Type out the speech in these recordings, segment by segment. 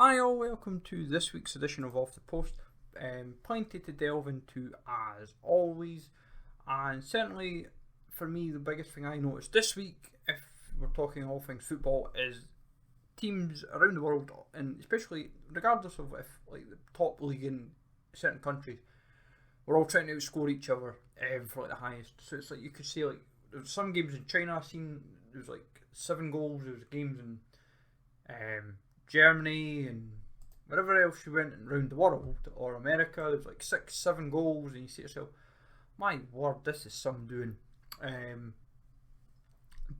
Hi all, welcome to this week's edition of Off the Post. Plenty to delve into as always, and certainly for me the biggest thing I noticed this week, if we're talking all things football, is teams around the world, and especially regardless of if like the top league in certain countries, we're all trying to outscore each other for like the highest. So it's like you could say like there was some games in China I've seen there was like 7 goals. There was games in Germany and wherever else you went around the world, or America, there's like 6-7 goals, and you say to yourself, my word, this is some doing.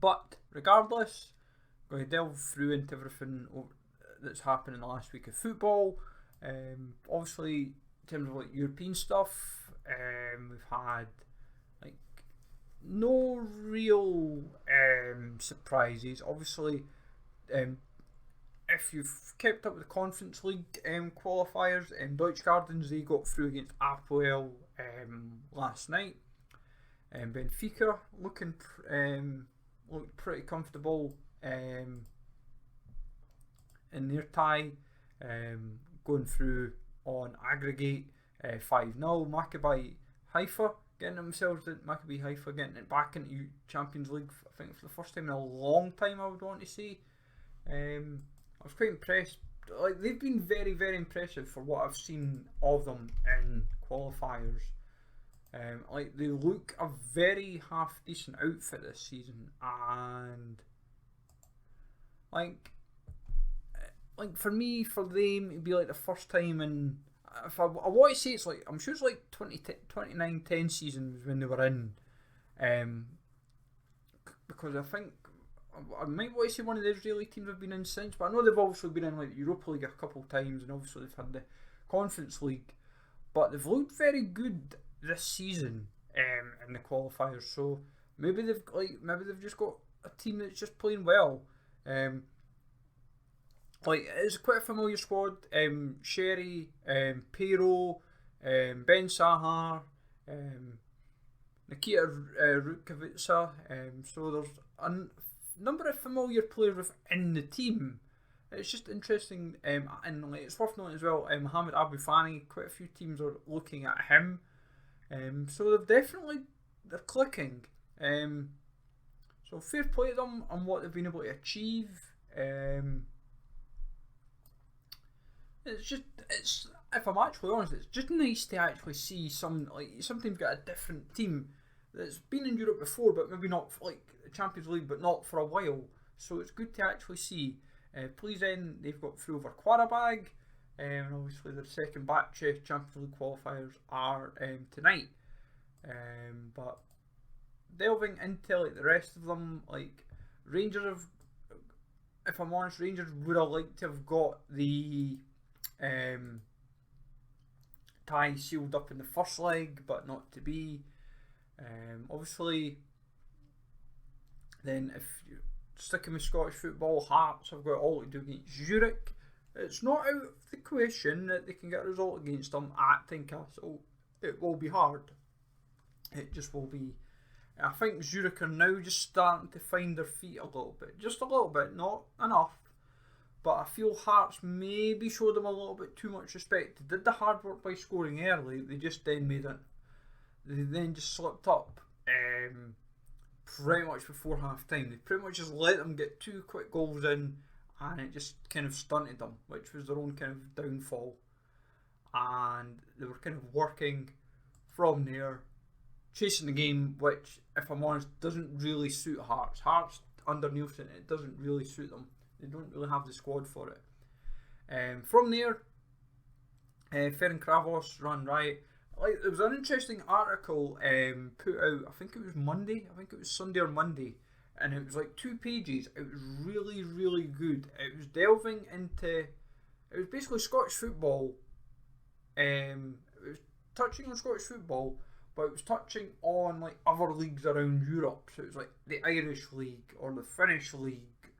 But regardless, I'm going to delve through into everything that's happened in the last week of football. Obviously, in terms of like European stuff, we've had like no real surprises. Obviously, if you've kept up with the Conference League qualifiers, Deutsche Gardens, they got through against Apoel last night. Benfica looked pretty comfortable in their tie, going through on aggregate 5-0. Maccabi Haifa getting it back into Champions League, I think for the first time in a long time, I would want to say. I was quite impressed. Like, they've been very, very impressive for what I've seen of them in qualifiers. Like, they look a very half decent outfit this season, and like for me, for them, it'd be like the first time in. If I want to say it's like, I'm sure it's like 29-10 seasons when they were in, because I think I might want to say one of the Israeli teams have been in since, but I know they've obviously been in like the Europa League a couple of times, and obviously they've had the Conference League, but they've looked very good this season in the qualifiers. So maybe they've just got a team that's just playing well. Like, it's quite a familiar squad. Sherry, Pero, Ben Sahar, Nikita Rukavitsa. So there's a number of familiar players within the team. It's just interesting, and like, it's worth noting as well, Mohamed Abu Fani, quite a few teams are looking at him. So they're clicking. So fair play to them on what they've been able to achieve. It's if I'm actually honest, it's just nice to actually see sometimes get a different team that's been in Europe before, but maybe not like the Champions League, but not for a while. So it's good to actually see. Please then they've got through over Qarabag, and obviously their second batch of Champions League qualifiers are tonight. But delving into like the rest of them, like Rangers have, if I'm honest, Rangers would have liked to have got the tie sealed up in the first leg, but not to be. Obviously, then if you're sticking with Scottish football, Hearts have got all to do against Zurich. It's not out of the question that they can get a result against them at Tynecastle. It will be hard. It just will be. I think Zurich are now just starting to find their feet a little bit. Just a little bit, not enough. But I feel Hearts maybe showed them a little bit too much respect. They did the hard work by scoring early. They just then They then just slipped up pretty much before half time. They pretty much just let them get 2 quick goals in, and it just kind of stunted them, which was their own kind of downfall. And they were kind of working from there, chasing the game, which, if I'm honest, doesn't really suit Hearts. Hearts under Nielsen, it doesn't really suit them. They don't really have the squad for it. From there, Ferencváros ran riot. Like, there was an interesting article put out, I think it was Sunday or Monday, and it was like 2 pages. It was really, really good. It was delving into, it was basically Scottish football. It was touching on Scottish football, but it was touching on like other leagues around Europe. So it was like the Irish League or the Finnish League,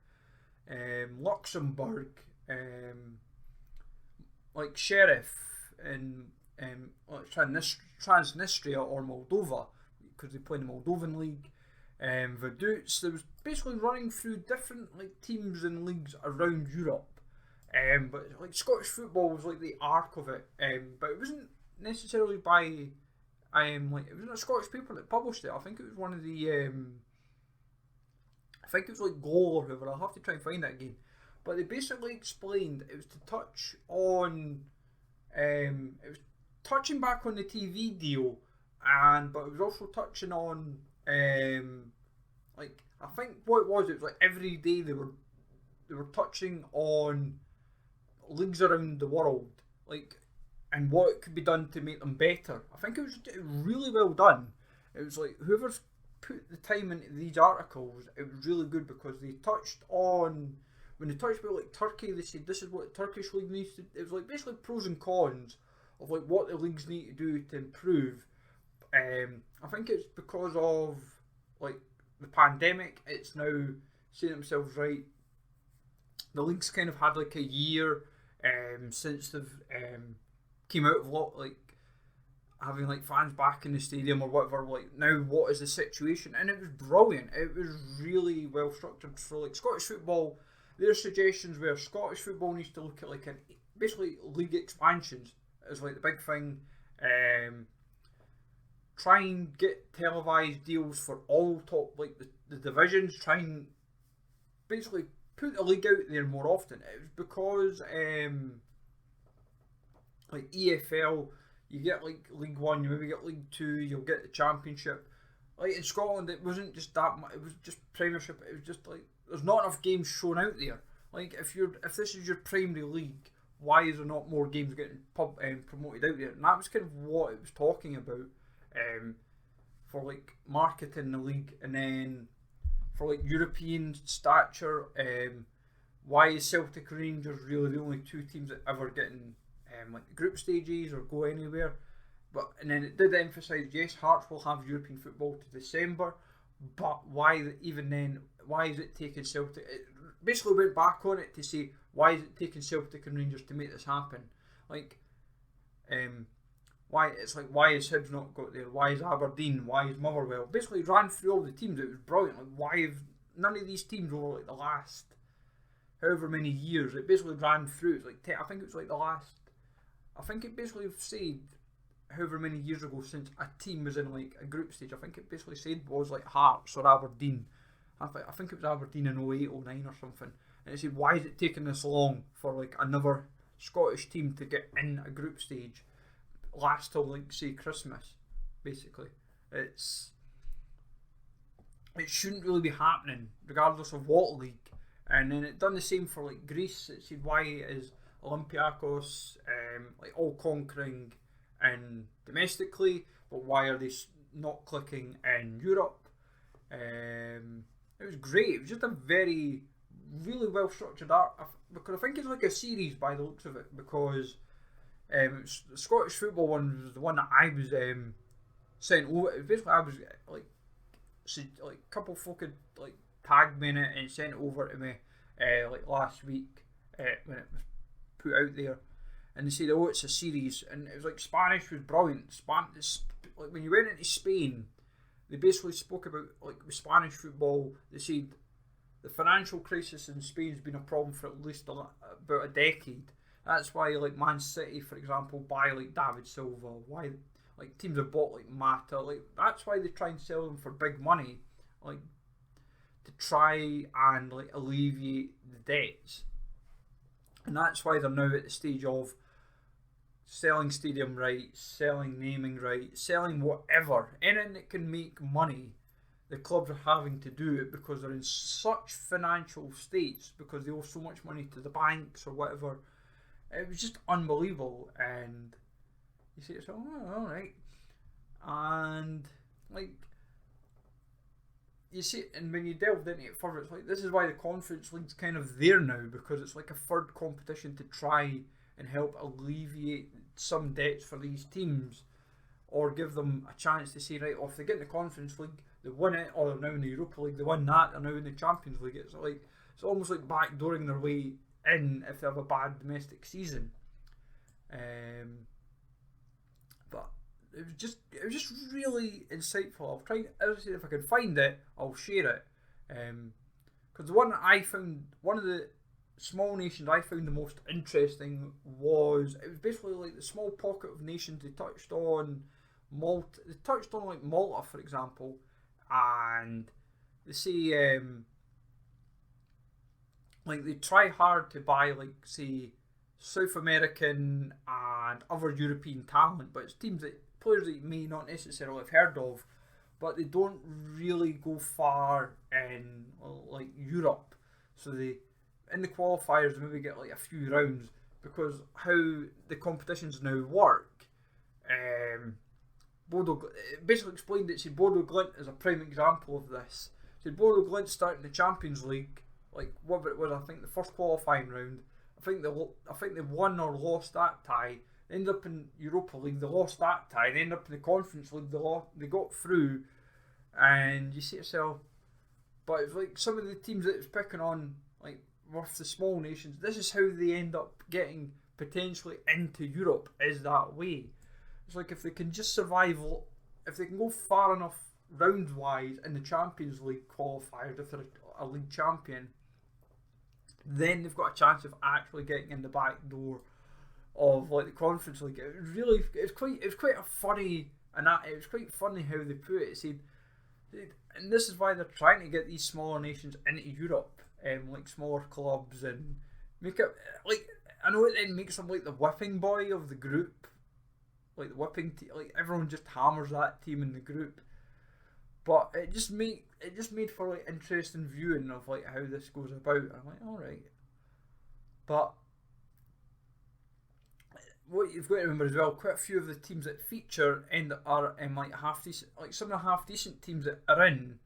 Luxembourg, like Sheriff and Transnistria or Moldova, because they play in the Moldovan League. Vaduz. There was basically running through different like teams and leagues around Europe, But like Scottish football was like the arc of it. But it wasn't necessarily by like it wasn't a Scottish paper that published it. I think it was one of the I think it was like Goal or whoever. I'll have to try and find that again. But they basically explained it was to touch on it was touching back on the TV deal, but it was also touching on like I think what it was like every day they were touching on leagues around the world, like, and what could be done to make them better. I think it was really well done. It was like whoever's put the time into these articles, it was really good because they touched on, when they touched about like Turkey, they said this is what the Turkish League needs to. It was like basically pros and cons of like what the leagues need to do to improve. I think it's because of like the pandemic. It's now saying themselves right. The league's kind of had like a year since they've came out of like having like fans back in the stadium or whatever. Like now, what is the situation? And it was brilliant. It was really well structured for like Scottish football. Their suggestions were Scottish football needs to look at like basically league expansions is like the big thing. Try and get televised deals for all top like the divisions. Try and basically put the league out there more often. It was because like EFL, you get like League 1, you maybe get League 2, you'll get the Championship. Like in Scotland, it wasn't just that much, it was just Premiership. It was just like there's not enough games shown out there. Like if this is your primary league, why is there not more games getting promoted out there? And that was kind of what it was talking about for like marketing the league, and then for like European stature. Why is Celtic and Rangers really the only two teams that ever get in like the group stages or go anywhere? And then it did emphasise, yes, Hearts will have European football to December, but why even then? Why is it taking Celtic? It basically went back on it to say, why is it taking Celtic and Rangers to make this happen? Like, why is Hibs not got there? Why is Aberdeen? Why is Motherwell? Basically, ran through all the teams. It was brilliant. Like, why have none of these teams over like the last however many years? It basically ran through. It's like I think it was like the last. I think it basically said however many years ago since a team was in like a group stage. I think it basically said was like Hearts or Aberdeen. I think it was Aberdeen in 08, 09 or something. And it said, why is it taking this long for like another Scottish team to get in a group stage? Last till like say Christmas, basically. It shouldn't really be happening regardless of what league. And then it done the same for like Greece. It said, why is Olympiacos like all conquering in domestically, but why are they not clicking in Europe? It was great. It was just a really well structured art, because I think it's like a series by the looks of it, because the Scottish football one was the one that I was sent over. Basically, I was like a couple folk had like tagged me in it and sent it over to me like last week when it was put out there, and they said, oh, it's a series, and it was like Spanish was brilliant. Like when you went into Spain, they basically spoke about like with Spanish football. They said the financial crisis in Spain's been a problem for at least about a decade. That's why like Man City, for example, buy like David Silva. Why like teams have bought like Mata. Like that's why they try and sell them for big money, like to try and like alleviate the debts. And that's why they're now at the stage of selling stadium rights, selling naming rights, selling whatever, anything that can make money. The clubs are having to do it because they're in such financial states, because they owe so much money to the banks or whatever. It was just unbelievable. And you say to yourself, oh, all right. And like you see, and when you delved into it further, it's like this is why the Conference League's kind of there now, because it's like a third competition to try and help alleviate some debts for these teams, or give them a chance to say, right, if they get in the Conference League, they win it, or they're now in the Europa League, they win that, they're now in the Champions League. It's like it's almost like backdooring their way in if they have a bad domestic season. But it was just really insightful. I'll try, as I said, if I can find it, I'll share it. Because the one that I found, one of the small nations I found the most interesting was it was basically like the small pocket of nations. They touched on Malta. They touched on like Malta, for example, and they say like they try hard to buy like say South American and other European talent, but it's teams that players that you may not necessarily have heard of, but they don't really go far in like Europe. So they in the qualifiers they maybe get like a few rounds because how the competitions now work. Basically explained it. Said Bodo Glimt is a prime example of this. Said Bodo Glimt starting the Champions League, like whatever it was, I think the first qualifying round. I think they won or lost that tie. They ended up in Europa League. They lost that tie. They ended up in the Conference League. They got through, and you see yourself. But it's like some of the teams that it's picking on, like with the small nations. This is how they end up getting potentially into Europe. Is that way? It's like if they can just survive, if they can go far enough round wise in the Champions League qualifiers, if they're a league champion, then they've got a chance of actually getting in the back door of like the Conference League. It was quite a funny, and it was quite funny how they put it. It said, and this is why they're trying to get these smaller nations into Europe, like smaller clubs, and make it like I know it then makes them like the whipping boy of the group. Like the whipping team, like everyone just hammers that team in the group, but it just made for like interesting viewing of like how this goes about. I'm like, all right, but what you've got to remember as well, quite a few of the teams that feature and are in like half decent, like some of the half decent teams that are in,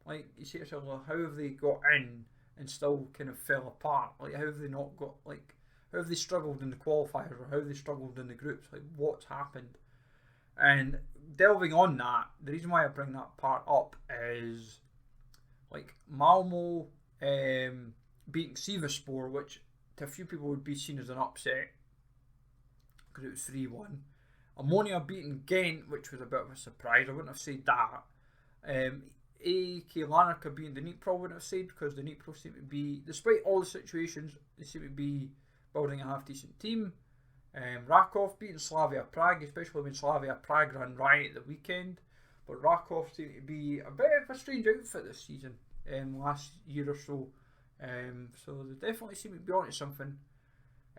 like you say to yourself, well, how have they got in and still kind of fell apart? Like how have they not got like? How have they struggled in the qualifiers or how have they struggled in the groups? Like what's happened? And delving on that, the reason why I bring that part up is like Malmo beating Sivasspor, which to a few people would be seen as an upset because it was 3-1. Ammonia beating Ghent, which was a bit of a surprise. I wouldn't have said that. AEK Larnaca beating the Dnipro, I wouldn't have said because the Dnipro seem to be, despite all the situations, they seem to be building a half decent team. Rakov beating Slavia Prague, especially when Slavia Prague ran riot at the weekend. But Rakov seemed to be a bit of a strange outfit this season, last year or so. So they definitely seem to be onto something.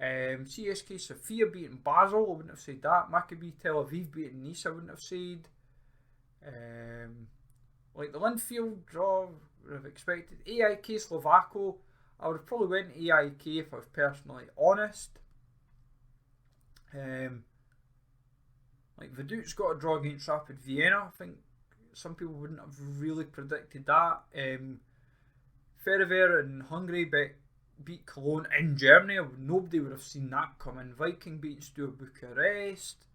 CSK Sofia beating Basel, I wouldn't have said that. Maccabi Tel Aviv beating Nice, I wouldn't have said. Like the Linfield draw, would have expected. AIK Slovako, I would have probably went AIK if I was personally honest. Like Vadut's got a draw against Rapid Vienna. I think some people wouldn't have really predicted that. Ferrover in Hungary beat Cologne in Germany. Nobody would have seen that coming. Viking beat Steaua Bucharest.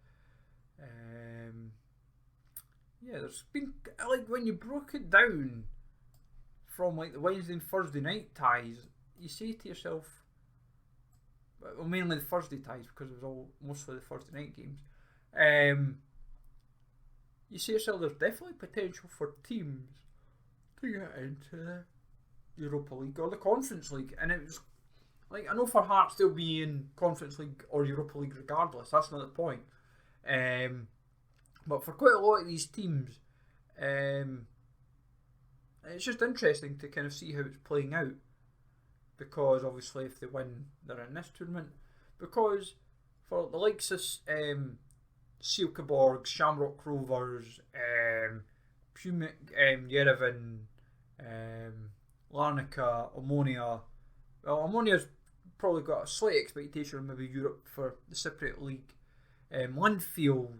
Yeah, there's been like when you broke it down from like the Wednesday and Thursday night ties, you say to yourself, well, mainly the Thursday ties because it was all mostly the Thursday night games. You say to yourself, there's definitely potential for teams to get into the Europa League or the Conference League, and it was like I know for Hearts they'll be in Conference League or Europa League regardless. That's not the point. But for quite a lot of these teams, it's just interesting to kind of see how it's playing out. Because obviously, if they win, they're in this tournament. Because for the likes of Silkeborg, Shamrock Rovers, Pumic, Yerevan, Larnaca, Ammonia. Well, Ammonia's probably got a slight expectation of maybe Europe for the Cypriot League. Linfield,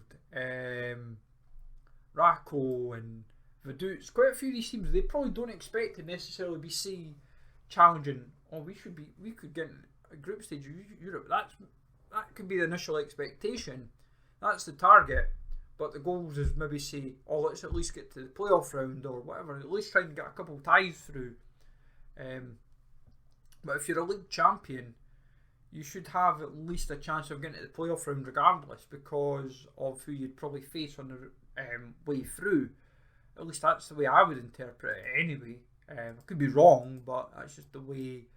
Rako, and Vaduz. Quite a few of these teams they probably don't expect to necessarily be challenging. Oh, we could get a group stage of Europe. That could be the initial expectation. That's the target. But the goals is maybe say, oh, let's at least get to the playoff round or whatever. At least try and get a couple of ties through. But if you're a league champion, you should have at least a chance of getting to the playoff round regardless because of who you'd probably face on the way through. At least that's the way I would interpret it anyway. I could be wrong, but that's just the way.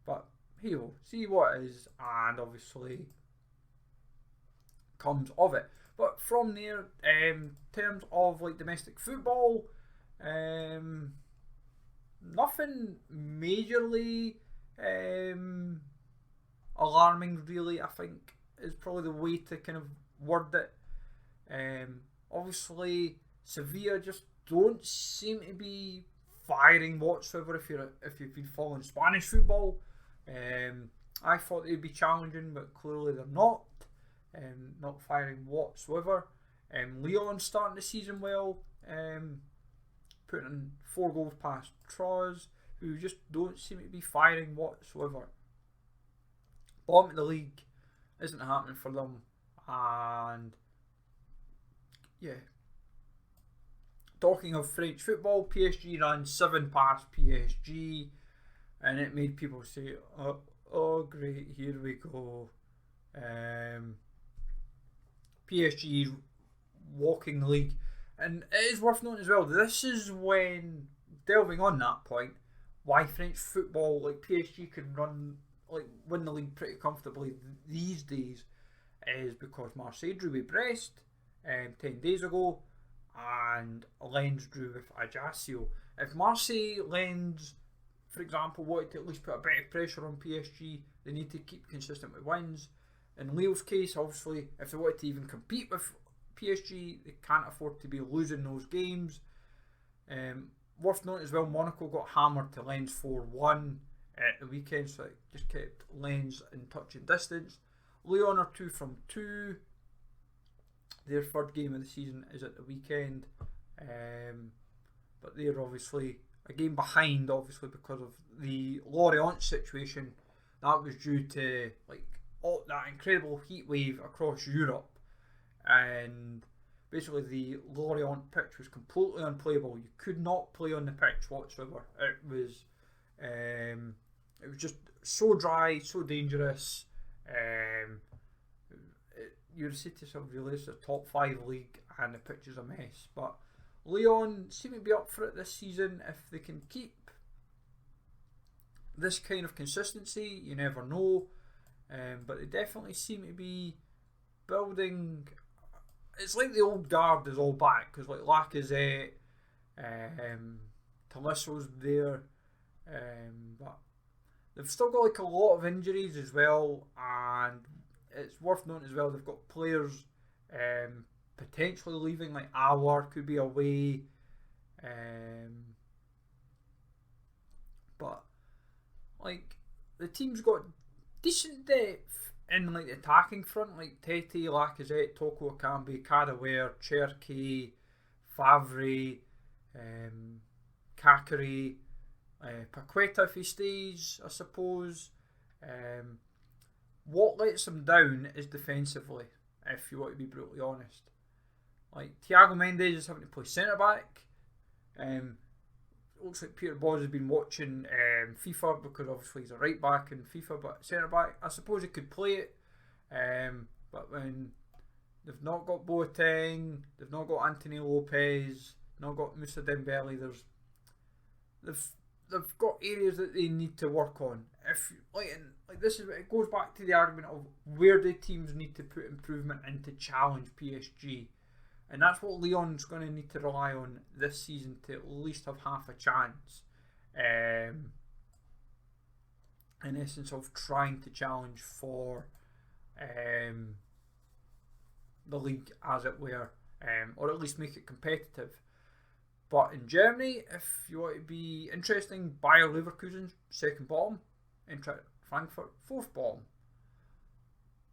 But hey, we'll see what is, and obviously comes of it. But from there, in terms of like domestic football, nothing majorly alarming really, I think is probably the way to kind of word it. Obviously Sevilla just don't seem to be firing whatsoever if you've been following Spanish football. I thought they'd be challenging, but clearly they're not. Not firing whatsoever. Leon starting the season well, putting in 4 goals past Troyes, who just don't seem to be firing whatsoever. Bottom of the league isn't happening for them, and yeah. Talking of French football, PSG ran 7 past PSG, and it made people say, oh great, here we go. PSG walking the league. And it is worth noting as well, this is when, delving on that point, why French football, like PSG, can win the league pretty comfortably these days, is because Marseille drew with Brest 10 days ago, and Lens drew with Ajaccio. If Marseille, Lens, for example, wanted to at least put a bit of pressure on PSG, they need to keep consistent with wins. In Leo's case, obviously, if they wanted to even compete with PSG, they can't afford to be losing those games. Worth noting as well, Monaco got hammered to Lens 4-1 at the weekend, so it just kept Lens in touching distance. Lyon are 2 from 2. Their third game of the season is at the weekend, but they're obviously a game behind, obviously because of the Lorient situation. That was due to that incredible heat wave across Europe, and basically the Lorient pitch was completely unplayable. You could not play on the pitch whatsoever. It was just so dry, so dangerous. You would say to yourself, really, it's a top 5 league and the pitch is a mess. But Lyon seem to be up for it this season if they can keep this kind of consistency. You never know. But they definitely seem to be building. It's like the old guard is all back, because like Lacazette, Talisso's there, but they've still got like a lot of injuries as well, and it's worth noting as well they've got players potentially leaving, like Awar could be away, but like the team's got decent depth in like the attacking front, like Tete, Lacazette, Toko Akambi, Cadaware, Cherki, Favre, Kakari, Paqueta if he stays, I suppose. What lets them down is defensively, if you want to be brutally honest. Like Thiago Mendes is having to play centre back. Looks like Peter Bosz has been watching FIFA, because obviously he's a right back in FIFA, but centre back, I suppose he could play it. But when they've not got Boateng, they've not got Anthony Lopez, not got Moussa Dembele, they've got areas that they need to work on. If this is, it goes back to the argument of where the teams need to put improvement in to challenge PSG. And that's what Lyon's going to need to rely on this season to at least have half a chance. In essence of trying to challenge for the league, as it were, or at least make it competitive. But in Germany, if you want to be interesting, Bayer Leverkusen, 2nd bottom, Eintracht Frankfurt, 4th bottom.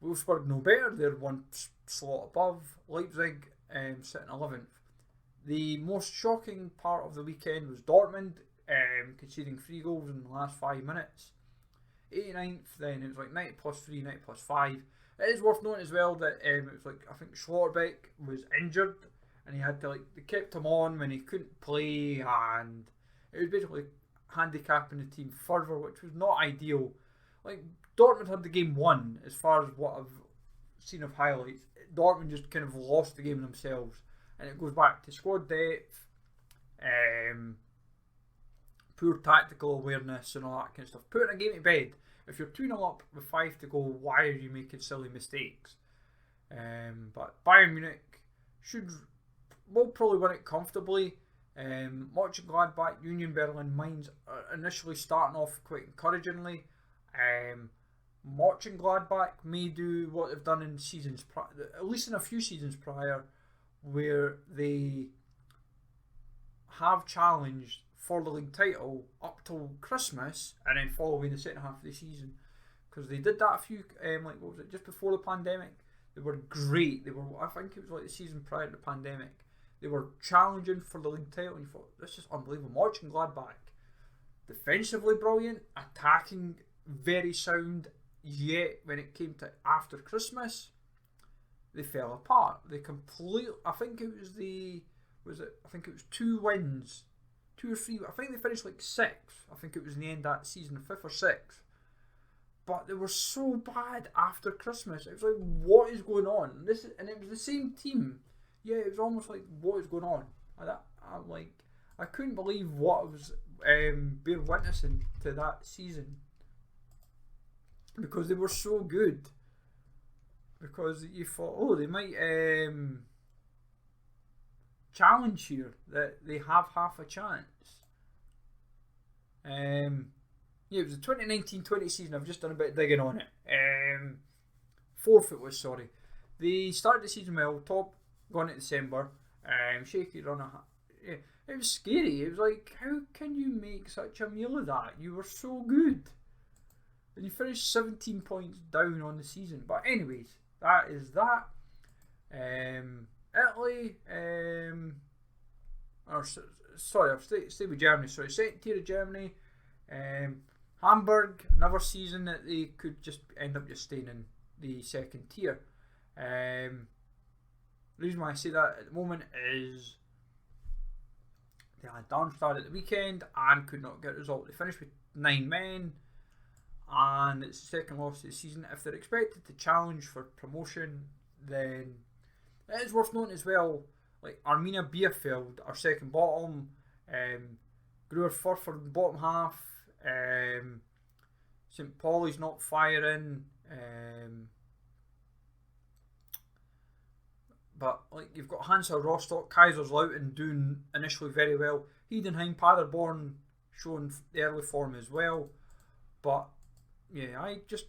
Wolfsburg no better, they're 1 slot above. Leipzig sitting 11th. The most shocking part of the weekend was Dortmund conceding 3 goals in the last 5 minutes. 89th, then it was like 90 plus 3, 90 plus 5. It is worth noting as well that it was like, I think Schlotterbeck was injured, and he had to they kept him on when he couldn't play, and it was basically handicapping the team further, which was not ideal. Like Dortmund had the game won, as far as what I've seen of highlights. Dortmund just kind of lost the game themselves, and it goes back to squad depth, poor tactical awareness and all that kind of stuff. Putting a game to bed. If you're 2-0 up with 5 to go, why are you making silly mistakes? But Bayern Munich will probably win it comfortably. Mönchengladbach, Union Berlin, Mainz are initially starting off quite encouragingly. Mönchengladbach may do what they've done in seasons, at least in a few seasons prior, where they have challenged for the league title up till Christmas and then fall away in the second half of the season. Because they did that a few, what was it, just before the pandemic. They were great. I think it was like the season prior to the pandemic. They were challenging for the league title, and you thought, this is unbelievable. Mönchengladbach, defensively brilliant, attacking very sound. Yet when it came to after Christmas, they fell apart. They completely. I think it was 2 wins, 2 or 3. I think they finished like 6th. I think it was in the end that season, 5th or 6th. But they were so bad after Christmas. It was like, what is going on? And it was the same team. Yeah, it was almost like, what is going on? I couldn't believe what I was being witnessing to that season, because they were so good. Because you thought, oh, they might challenge here, that they have half a chance. Yeah, it was the 2019-20 season. I've just done a bit of digging on it. 4th it was, sorry. They started the season well, top, going into December. Shaky run. Yeah, it was scary. It was like, how can you make such a meal of that? You were so good. And you finished 17 points down on the season. But anyways, that is that. Italy, I'll stay with Germany. Sorry, second tier of Germany. Hamburg, another season that they could just end up just staying in the second tier. The reason why I say that at the moment is they had Darmstadt at the weekend and could not get a result. They finished with 9 men, and it's the second loss of the season. If they're expected to challenge for promotion, then it is worth noting as well, like Arminia Bielefeld are second bottom, Gruer Fürth for the bottom half, St. Pauli's not firing, but like you've got Hansa Rostock, Kaiserslautern doing initially very well, Heidenheim, Paderborn showing the early form as well. But yeah, I just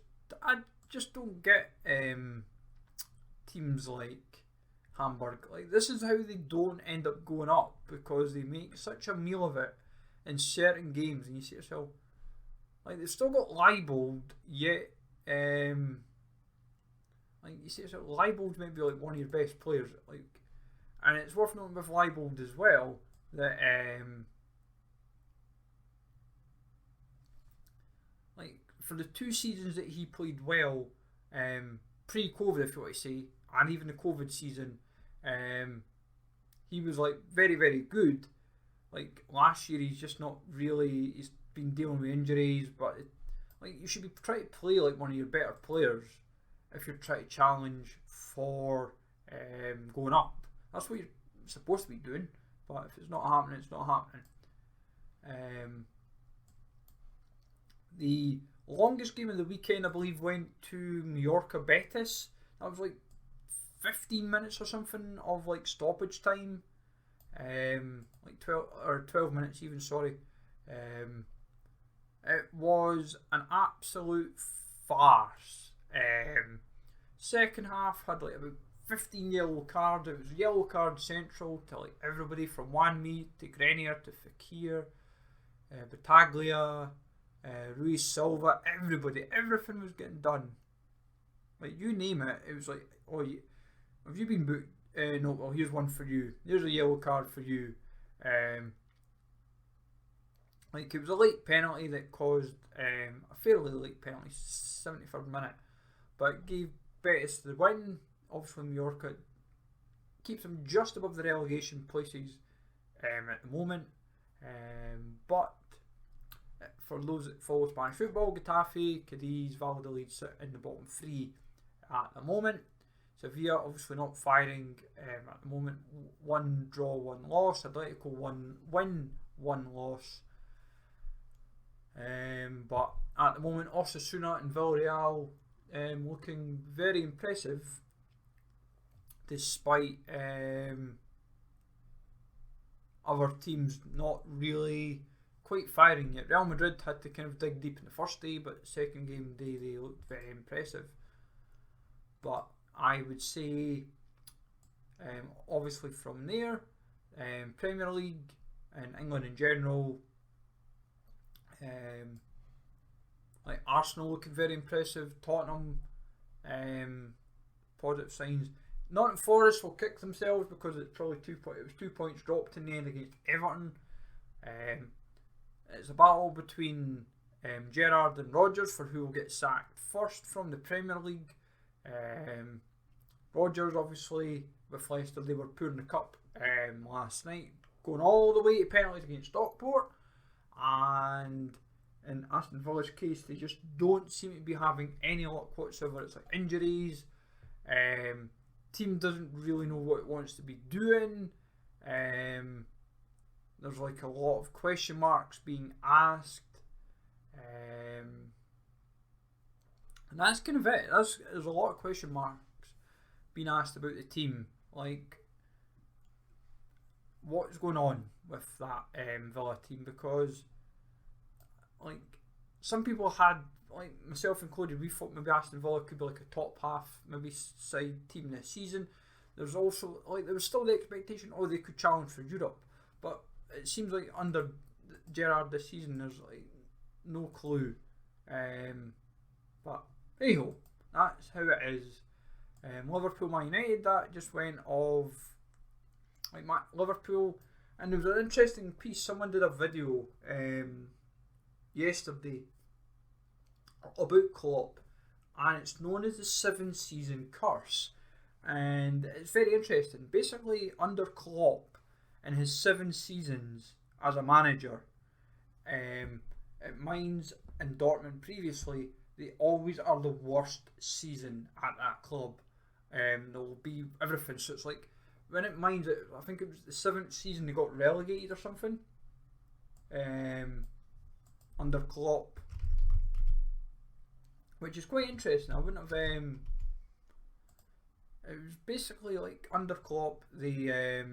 don't get teams like Hamburg. Like, this is how they don't end up going up, because they make such a meal of it in certain games, and you see yourself, like, they've still got Leibold, yet like you see yourself, Leibold might be like one of your best players, like, and it's worth noting with Leibold as well that like for the 2 seasons that he played well, pre-COVID, if you want to say, and even the COVID season, he was like very, very good. Like last year, he's just not really. He's been dealing with injuries, but like you should be trying to play like one of your better players if you're trying to challenge for going up. That's what you're supposed to be doing. But if it's not happening, it's not happening. The longest game of the weekend, I believe, went to Mallorca Betis. That was like 15 minutes or something of like stoppage time. Like 12 minutes even, sorry. It was an absolute farce. Second half had like about 15 yellow cards. It was yellow card central to like everybody from Wanmi to Grenier to Fekir, Battaglia, Ruiz Silva, everybody. Everything was getting done. Like, you name it, it was like, oh, have you been booked? No, well, here's one for you. There's a yellow card for you. Like, it was a late penalty that caused a fairly late penalty, 73rd minute, but it gave Betis the win. Obviously, Mallorca keeps them just above the relegation places at the moment. But for those that follow Spanish football, Getafe, Cadiz, Valladolid sit in the bottom 3 at the moment. Sevilla obviously not firing at the moment. 1 draw, 1 loss. Atletico 1 win, 1 loss. But at the moment, Osasuna and Villarreal looking very impressive, despite other teams not really quite firing yet. Real Madrid had to kind of dig deep in the first day, but second game day they looked very impressive. But I would say, obviously from there, Premier League and England in general, like Arsenal looking very impressive, Tottenham, positive signs. Nottingham Forest will kick themselves because it's probably it was 2 points dropped in the end against Everton. It's a battle between Gerrard and Rodgers for who will get sacked first from the Premier League. Rodgers, obviously, with Leicester, they were poor in the cup last night, going all the way to penalties against Stockport. And in Aston Villa's case, they just don't seem to be having any luck whatsoever. It's like injuries. Team doesn't really know what it wants to be doing. There's like a lot of question marks being asked. And that's kind of it. There's a lot of question marks being asked about the team. Like, what's going on with that Villa team? Because, like, some people had, like myself included, we thought maybe Aston Villa could be like a top half, maybe side team this season. There's also, like, there was still the expectation, they could challenge for Europe. But it seems like under Gerrard this season, there's like no clue. But anyhow, that's how it is. Liverpool Man United, that just went of like Liverpool, and there was an interesting piece. Someone did a video yesterday about Klopp, and it's known as the 7-season curse, and it's very interesting. Basically, under Klopp in his 7 seasons as a manager, at Mainz and Dortmund previously, they always are the worst season at that club. There'll be everything. So it's like when it Mainz, I think it was the 7th season they got relegated or something. Under Klopp, which is quite interesting. I wouldn't have. It was basically like under Klopp, the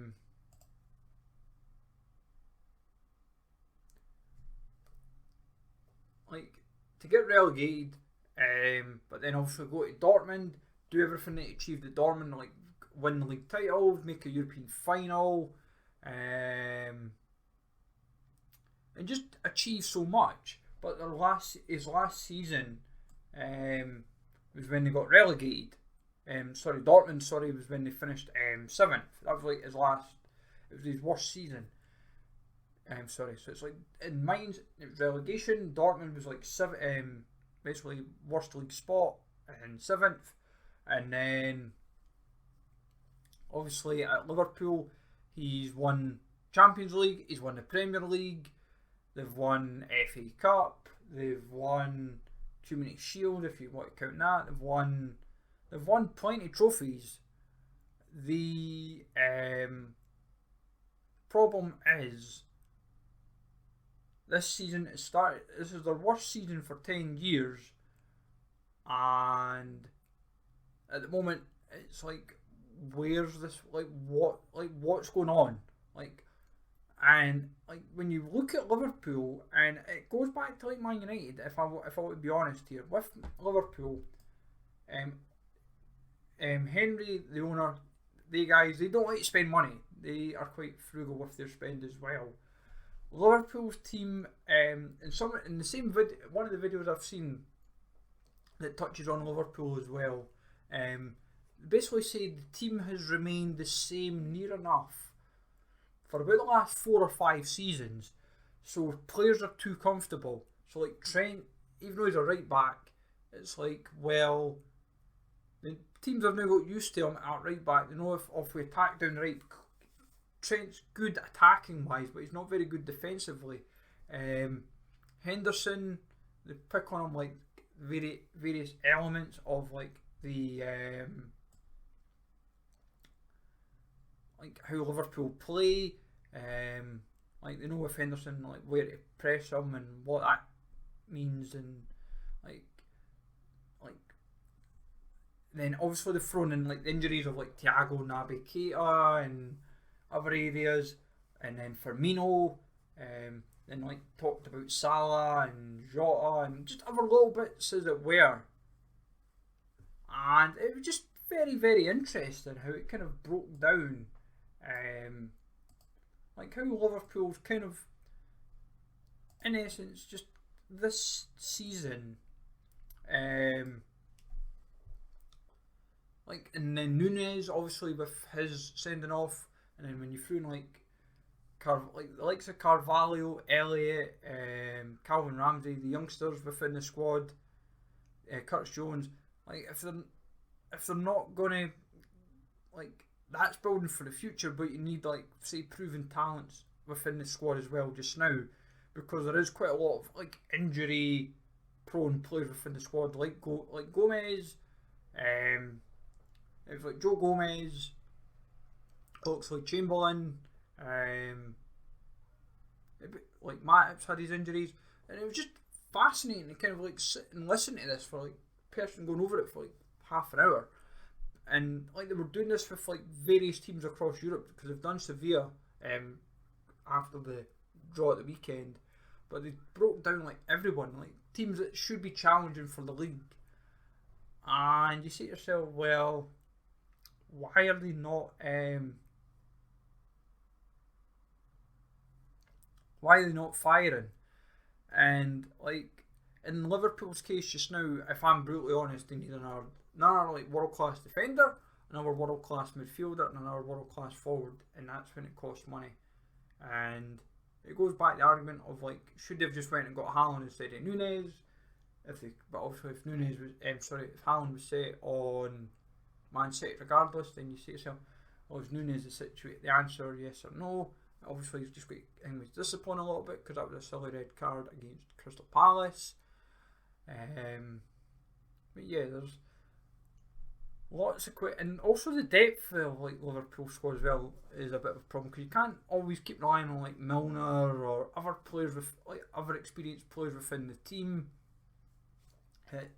like to get relegated, but then also go to Dortmund, do everything they achieved at Dortmund, like win the league title, make a European final, and just achieve so much. But his last season was when they got relegated. Dortmund was when they finished 7th. That was like it was his worst season. So it's like in Mainz it was relegation. Dortmund was like basically worst league spot and 7th, and then obviously at Liverpool he's won Champions League, he's won the Premier League, they've won FA Cup, they've won Community Shield if you want to count that. They've won plenty of trophies. The problem is, this season this is their worst season for 10 years, and at the moment it's like, where's this, what's going on? And when you look at Liverpool, and it goes back to like Man United, if I were to be honest here, with Liverpool, Henry, the owner, they don't like to spend money. They are quite frugal with their spend as well. Liverpool's team, in the same video, one of the videos I've seen that touches on Liverpool as well, basically say the team has remained the same near enough for about the last 4 or 5 seasons. So players are too comfortable. So like Trent, even though he's a right back, it's like, well, the teams have now got used to him at right back. They know if we attack down the right, Trent's good attacking wise, but he's not very good defensively. Henderson, they pick on him like various elements of like the like how Liverpool play, like they know with Henderson like where to press him and what that means, and like then obviously they've thrown in like the injuries of like Thiago, Naby Keita and other areas, and then Firmino, then like talked about Salah and Jota and just other little bits as it were, and it was just very, very interesting how it kind of broke down, like how Liverpool's kind of, in essence, just this season, like, and then Nunes obviously with his sending off, and then when you threw in like the likes of Carvalho, Elliott, Calvin Ramsey, the youngsters within the squad, Curtis Jones, like if they're not gonna, like, that's building for the future, but you need like say proven talents within the squad as well just now, because there is quite a lot of like injury prone players within the squad, like Gomez, it's like Joe Gomez, Oxlade-Chamberlain, like Matip's had his injuries, and it was just fascinating to kind of like sit and listen to this for like person going over it for like half an hour, and like they were doing this with like various teams across Europe, because they've done Sevilla after the draw at the weekend, but they broke down like everyone, like teams that should be challenging for the league, and you say to yourself, well, why are they not firing? And like in Liverpool's case just now, if I'm brutally honest, they need another like world class defender, another world class midfielder, and another world class forward, and that's when it costs money. And it goes back to the argument of like, should they have just went and got Haaland instead of Nunes? But also if Nunes was if Haaland was set on Man City regardless, then you say to yourself, well, is Nunes the answer, yes or no? Obviously he's just got English discipline a little bit, because that was a silly red card against Crystal Palace. But yeah, there's lots of and also the depth of like Liverpool squad as well is a bit of a problem, because you can't always keep relying on like Milner or other players with like other experienced players within the team. It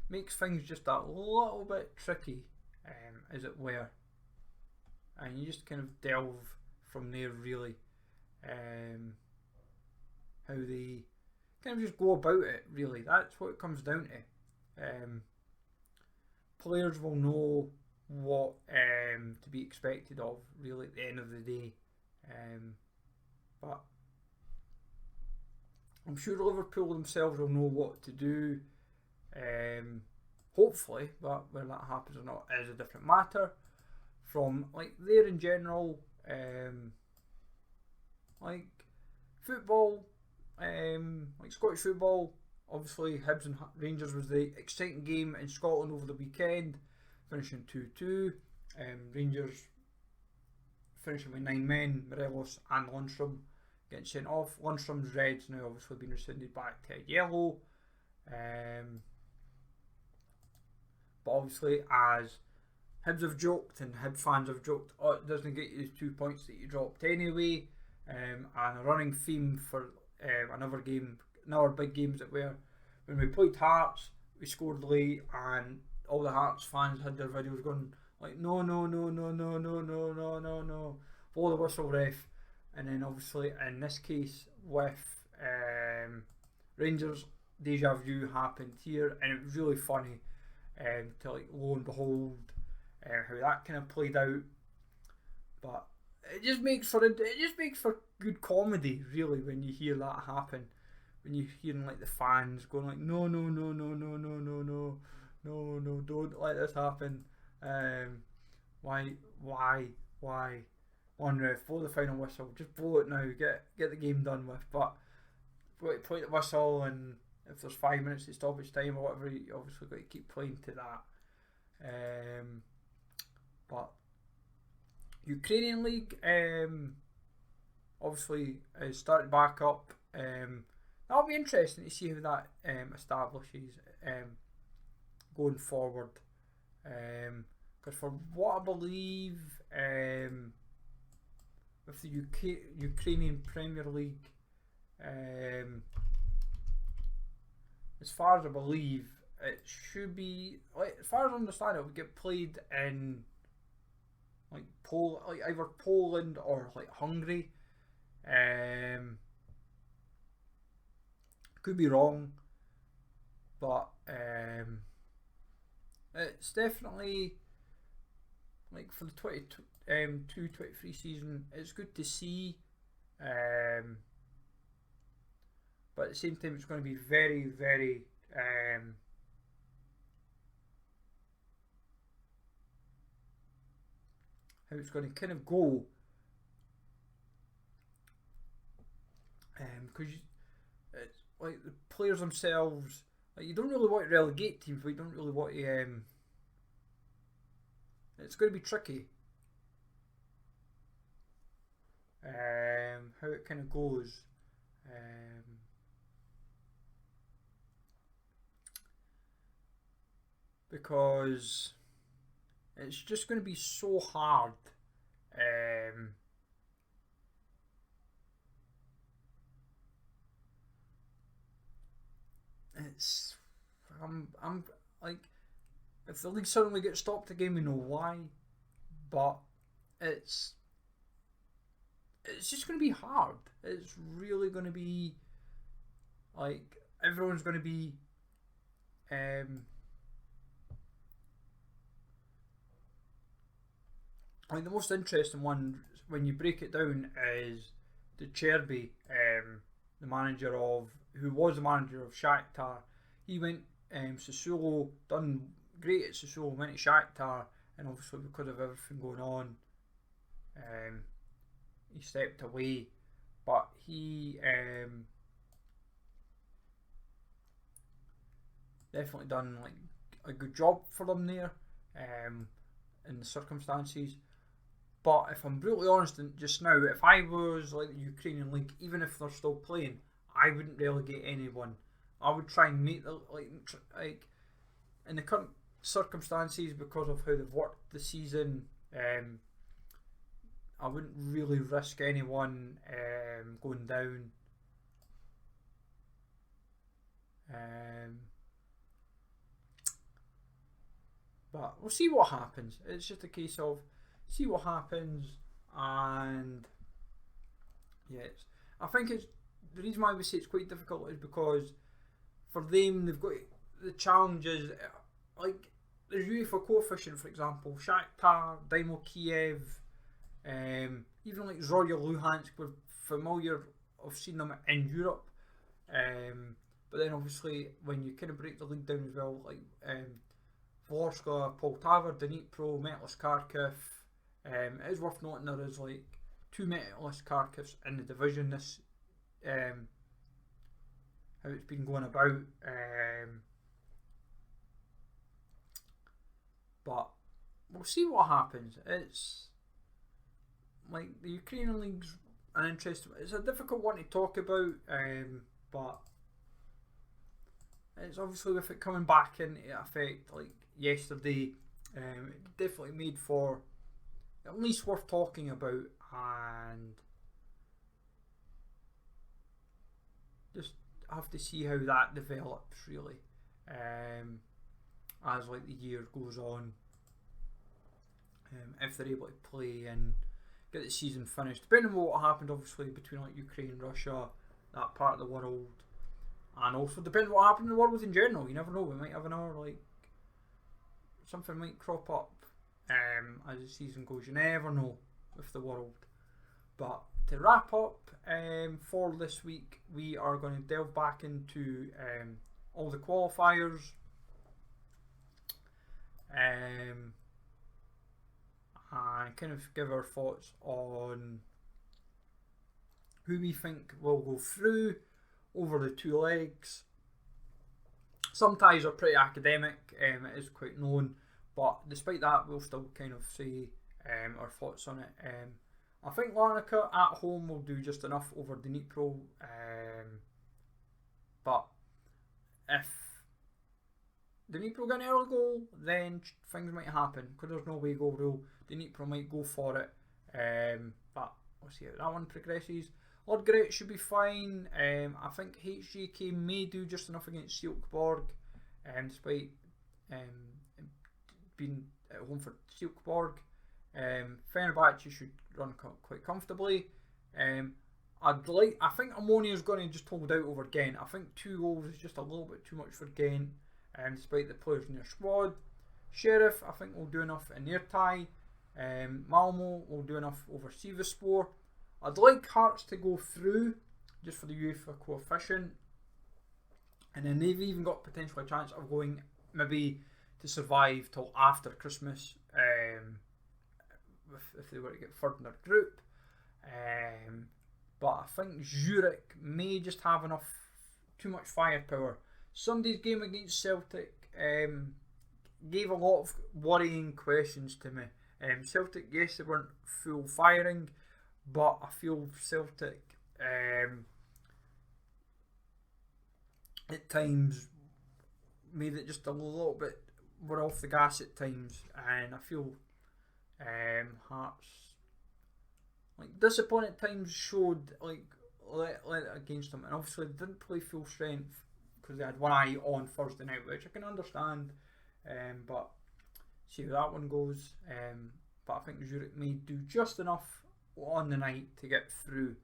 makes things just a little bit tricky, as it were, and you just kind of delve from there really, how they kind of just go about it really. That's what it comes down to. Players will know what to be expected of really at the end of the day, but I'm sure Liverpool themselves will know what to do, hopefully, but whether that happens or not is a different matter. From like there in general, like football, like Scottish football, obviously Hibs and Rangers was the exciting game in Scotland over the weekend, finishing 2-2. Rangers finishing with 9 men, Morelos and Lundstram getting sent off. Lundstram's red's now obviously been rescinded back to a yellow. But obviously, as Hibs have joked and Hibs fans have joked, oh, it doesn't get you the 2 points that you dropped anyway. And a running theme for another big games that were when we played Hearts, we scored late, and all the Hearts fans had their videos going like, no, blow the whistle, ref. And then obviously in this case with Rangers, deja vu happened here, and it was really funny to like lo and behold how that kind of played out. But it just makes for good comedy really when you hear that happen, when you're hearing like the fans going like, no, don't let this happen. Why? One ref, blow the final whistle, just blow it now, get the game done with. But play the whistle, and if there's 5 minutes to stoppage time or whatever, you obviously got to keep playing to that. But Ukrainian League obviously is starting back up. That'll be interesting to see how that establishes going forward. Because for what I believe, with the Ukrainian Premier League. As far as I believe, it should be, like, as far as I understand, it would get played in like either Poland or like Hungary. Could be wrong, but it's definitely, like, for the 22-23 season, it's good to see. But at the same time, it's going to be very, very how it's going to kind of go, because it's like the players themselves, like, you don't really want to relegate teams, but you don't really want to. It's going to be tricky. How it kind of goes. Because it's just going to be so hard. I'm like, if the league suddenly gets stopped again, we know why, but it's just going to be hard. It's really going to be, like, everyone's going to be like, the most interesting one when you break it down is the Cherby, the manager of, who was the manager of Shakhtar. He went Sassuolo, done great at Sassuolo, went to Shakhtar, and obviously because of everything going on, he stepped away. But he definitely done, like, a good job for them there, in the circumstances. But if I'm brutally honest, just now, if I was like the Ukrainian League, even if they're still playing, I wouldn't relegate anyone. I would try and make the, like in the current circumstances, because of how they've worked the season, I wouldn't really risk anyone going down. But we'll see what happens. It's just a case of see what happens, and yes, I think it's the reason why we say it's quite difficult is because for them they've got the challenges, like there's UEFA coefficient, for example, Shakhtar, Dynamo Kiev, even like Royal Luhansk. We're familiar of seeing them in Europe, but then obviously when you kind of break the league down as well, like Vorskla, Poltava, Dnipro, Metlist Kharkiv. It is worth noting there is like 2 Metlist Kharkivs in the division this, how it's been going about, but we'll see what happens. It's like the Ukrainian League's an interesting, it's a difficult one to talk about, but it's obviously with it coming back into effect like yesterday, it definitely made for at least worth talking about, and just have to see how that develops really, as like the year goes on, if they're able to play and get the season finished, depending on what happened obviously between like Ukraine and Russia, that part of the world, and also depending on what happened in the world in general. You never know, we might have another, like, something might crop up as the season goes. You never know with the world. But to wrap up for this week, we are going to delve back into all the qualifiers, and kind of give our thoughts on who we think will go through over the 2 legs. Some ties are pretty academic, it is quite known, but despite that we'll still kind of say our thoughts on it. I think Larnaca at home will do just enough over Dnipro, but if Dnipro get an early goal, then things might happen, because there's no way goal rule. Dnipro might go for it, but we'll see how that one progresses. Ludgate should be fine. I think HJK may do just enough against Silkeborg, despite being at home for Silkeborg. Fenerbahce should run quite comfortably. I think Ammonia is going to just hold out over Ghent. I think 2 goals is just a little bit too much for Ghent, despite the players in their squad. Sheriff, I think, will do enough in their tie. Malmo will do enough over Sivasspor. I'd like Hearts to go through, just for the UEFA coefficient. And then they've even got potentially a chance of going maybe to survive till after Christmas, if they were to get third in their group. But I think Zurich may just have too much firepower. Sunday's game against Celtic gave a lot of worrying questions to me. Celtic, yes, they weren't full firing, but I feel Celtic at times made it just a little bit, were off the gas at times, and I feel Hearts, like, disappointing at times, showed like let it against them, and obviously they didn't play full strength because they had one eye on Thursday night, which I can understand, but see how that one goes. But I think Zurich may do just enough on the night to get through.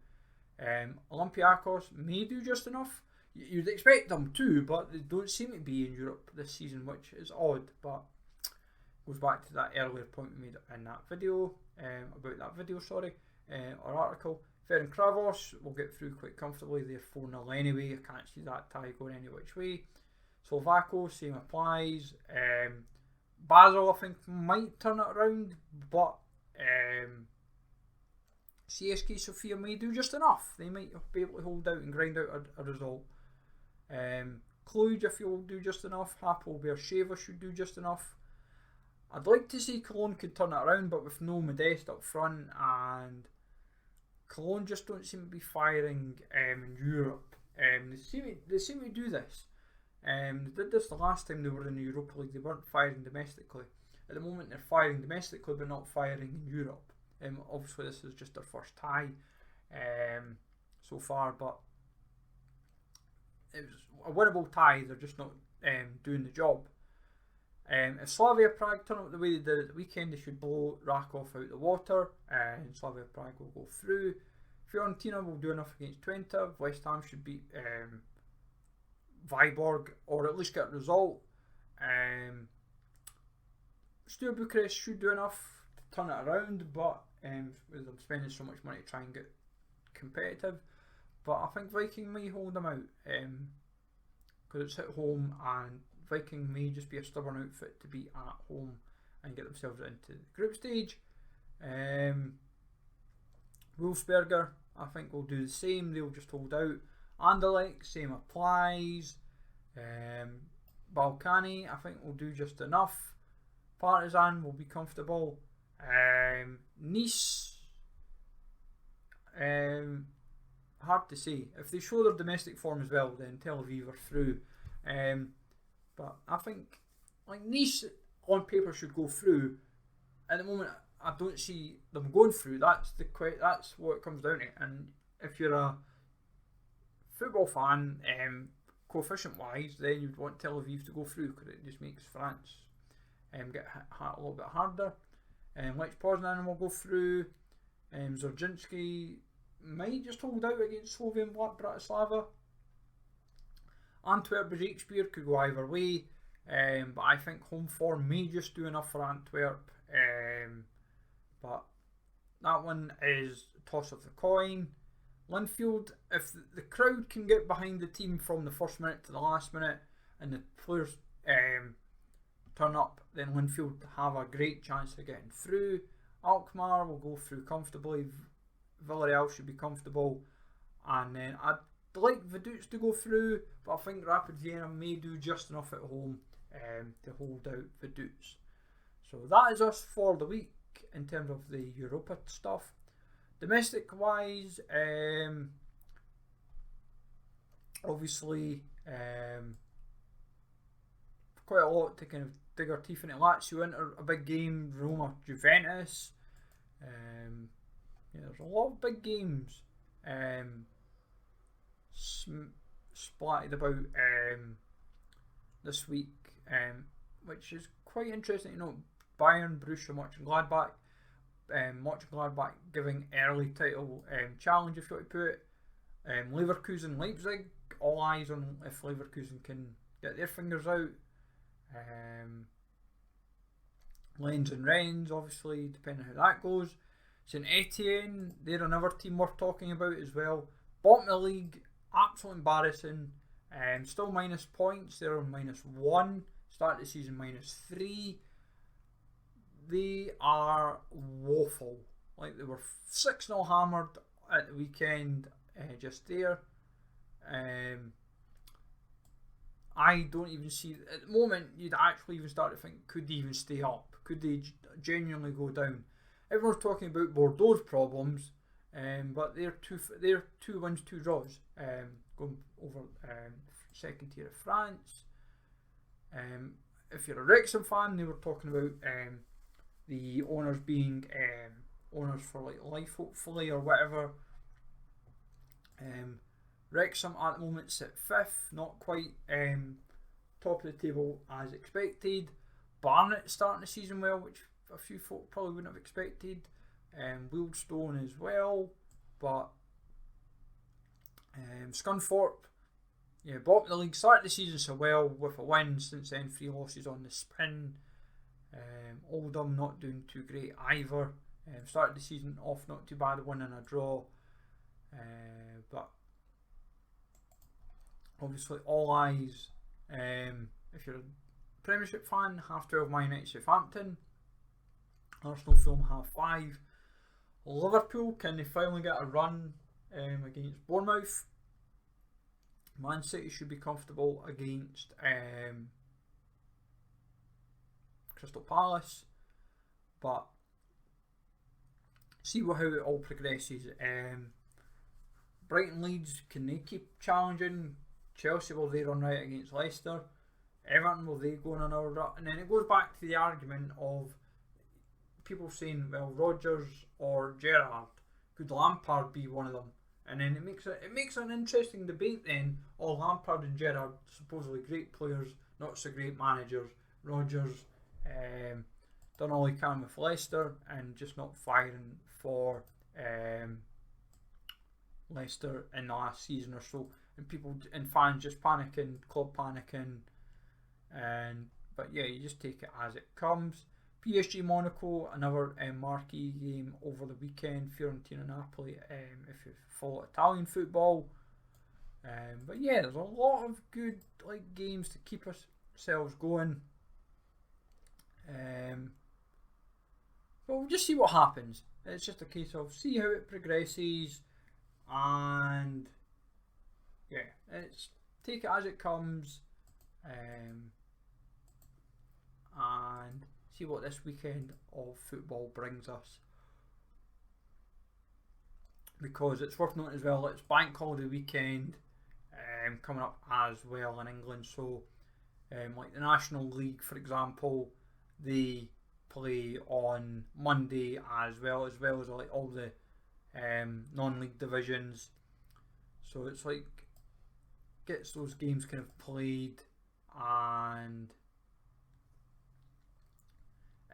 Olympiacos may do just enough. You'd expect them to, but they don't seem to be in Europe this season, which is odd, but goes back to that earlier point we made in that video, or article. Ferencvaros will get through quite comfortably. They're 4-0 anyway. I can't see that tie going any which way. Slovako, same applies. Basel, I think, might turn it around, but CSK Sofia may do just enough. They might be able to hold out and grind out a result. Cluj, I feel, will do just enough. Hapoel Beersheva should do just enough. I'd like to see Cologne could turn it around, but with no Modeste up front, and Cologne just don't seem to be firing in Europe. They seem to do this. They did this the last time they were in the Europa League. They weren't firing domestically. At the moment, they're firing domestically, but not firing in Europe. Obviously, this is just their first tie so far, but it was a winnable tie. They're just not doing the job. If Slavia Prague turn out the way they did at the weekend, they should blow Rakov out the water, and Slavia Prague will go through. Fiorentina will do enough against Twente. West Ham should beat Viborg, or at least get a result. Steaua Bucharest should do enough to turn it around, but with them spending so much money to try and get competitive. But I think Viking may hold them out because it's at home, and Viking may just be a stubborn outfit to be at home and get themselves into the group stage. Wolfsberger, I think, will do the same. They'll just hold out. Anderlecht, same applies. Balkany, I think, will do just enough. Partizan will be comfortable. Nice, hard to say. If they show their domestic form as well, then Tel Aviv are through. But I think, like, Nice on paper should go through. At the moment, I don't see them going through. That's what it comes down to. And if you're a football fan, coefficient wise, then you'd want Tel Aviv to go through because it just makes France get hit a little bit harder. Lech Poznan will go through. Zorzinski might just hold out against Slovan Bratislava. Antwerp Shakespeare could go either way, but I think home form may just do enough for Antwerp. But that one is a toss of the coin. Linfield, if the crowd can get behind the team from the first minute to the last minute, and the players turn up, then Linfield have a great chance of getting through. Alkmaar will go through comfortably. Villarreal should be comfortable, and then I'd like Vaduz to go through, but I think Rapid Vienna may do just enough at home to hold out Vaduz. So that is us for the week in terms of the Europa stuff. Domestic wise, obviously quite a lot to kind of dig our teeth into. Lazio enter a big game, Roma Juventus. yeah, there's a lot of big games splattered about this week, which is quite interesting. You know, Bayern, Borussia Mönchengladbach, Mönchengladbach giving early title challenge, if you want to put it. Leverkusen, Leipzig, all eyes on if Leverkusen can get their fingers out. Lens and Rennes, obviously, depending on how that goes. St Etienne, they're another team worth talking about as well. Bottom of the league, absolutely embarrassing. Still minus points, they're on -1. Start the season -3. They are woeful. Like, they were 6-0 hammered at the weekend, just there. I don't even see, at the moment, you'd actually even start to think, could they even stay up? Could they genuinely go down? Everyone's talking about Bordeaux's problems, but they're two wins, 2 draws, going over second tier of France. If you're a Wrexham fan, they were talking about the owners being owners for like life, hopefully, or whatever. Wrexham at the moment sit 5th, not quite top of the table as expected. Barnet starting the season well, which a few folk probably wouldn't have expected. Wealdstone as well, but Scunthorpe, yeah, bottom of the league, started the season so well with a win, since then 3 losses on the spin. Oldham not doing too great either. Started the season off not too bad, a win and a draw. But obviously all eyes, if you're a Premiership fan, 12:30 Man United Southampton. Arsenal Fulham 5:30. Liverpool, can they finally get a run against Bournemouth? Man City should be comfortable against Crystal Palace, but see how it all progresses. Brighton, Leeds, can they keep challenging? Chelsea, will they run right against Leicester? Everton, will they go on another run? And then it goes back to the argument of people saying, well, Rodgers or Gerrard, could Lampard be one of them? And then it makes an interesting debate then. All Lampard and Gerrard, supposedly great players, not so great managers. Rodgers done all he can with Leicester and just not firing for Leicester in the last season or so. And people and fans just panicking, club panicking, but yeah, you just take it as it comes. PSG Monaco, another marquee game over the weekend. Fiorentina Napoli, if you follow Italian football. But yeah, there's a lot of good games to keep ourselves going. But we'll just see what happens. It's just a case of see how it progresses, and yeah, it's take it as it comes, and see what this weekend of football brings us. Because it's worth noting as well, it's bank holiday weekend coming up as well in England. So like the National League, for example, they play on Monday as well as like all the non-league divisions. So it's like gets those games kind of played, and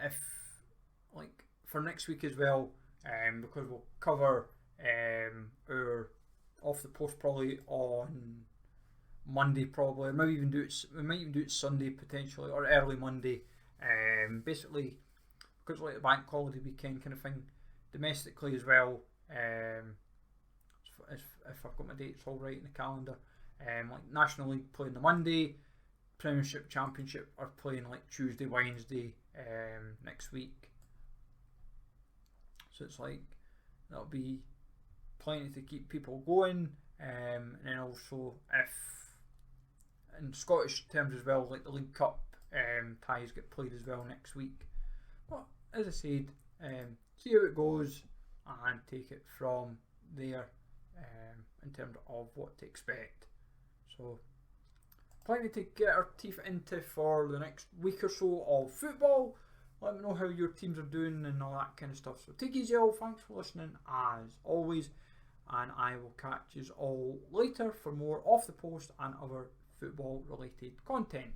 if like for next week as well, because we'll cover our off the post probably on Monday, probably. We might even do it Sunday potentially, or early Monday. Basically, because like the bank holiday weekend kind of thing, domestically as well. If I've got my dates all right in the calendar, like National League playing the Monday, Premiership, Championship are playing like Tuesday, Wednesday next week. So it's like that'll be plenty to keep people going, and then also if in Scottish terms as well, like the League Cup ties get played as well next week. But as I said, see how it goes and take it from there in terms of what to expect. So plenty to get our teeth into for the next week or so of football. Let me know how your teams are doing and all that kind of stuff. So take it easy all, thanks for listening as always, and I will catch you all later for more Off the Post and other football related content.